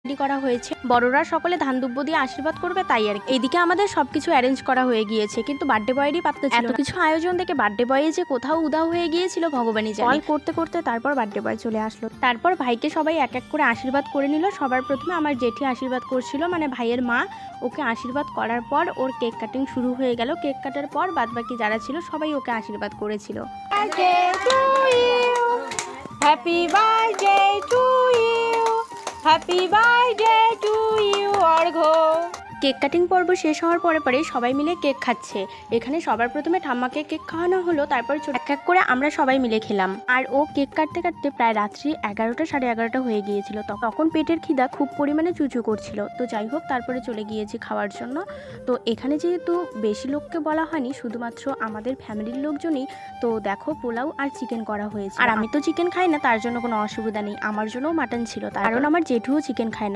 Ready করা হয়েছে, বড়রা সকলে ধান দুব্য দিয়ে আশীর্বাদ করবে তাই আর কি। এইদিকে আমাদের সবকিছু অ্যারেঞ্জ করা হয়ে গিয়েছে, কিন্তু বার্থডে বয়েরই পাত্তা ছিল না। এত কিছু আয়োজন দেখে বার্থডে বয়ে যে কোথাও উদাও হয়ে গিয়েছিল ভগবানই জানে। কল করতে করতে তারপর বার্থডে বয় চলে আসলো। তারপর ভাইকে সবাই এক এক করে আশীর্বাদ করে নিল। সবার প্রথমে আমার জেঠি আশীর্বাদ করছিল, মানে ভাইয়ের মা। ওকে আশীর্বাদ করার পর ওর কেক কাটিং শুরু হয়ে গেল। কেক কাটার পর বাদবাকি যারা ছিল সবাই ওকে আশীর্বাদ করেছিল। Happy birthday to you, happy birthday to you Arghya. Cake cutting পর্ব শেষ হওয়ার পরে পরে সবাই মিলে কেক খাচ্ছে। এখানে সবার প্রথমে ঠাম্মাকে কেক খাওয়ানো হলো, তারপর এক এক করে আমরা সবাই মিলে খেলাম। আর ও কেক কাটতে কাটতে প্রায় রাত্রি 11টা সাড়ে 11টা হয়ে গিয়েছিল। তখন পেটের খিদা খুব পরিমাণে চুচু করছিল। তো যাই হোক, তারপরে চলে গিয়েছি খাওয়ার জন্য। তো এখানে যেহেতু বেশি লোককে বলা হয়নি, শুধুমাত্র আমাদের ফ্যামিলির লোকজনই, তো দেখো পোলাও আর চিকেন করা হয়েছে। আর আমি তো চিকেন খাই না, তার জন্য কোনো অসুবিধা নেই। আমার জন্যও মাটন ছিল, কারণ আমার জেঠুও চিকেন খায় না।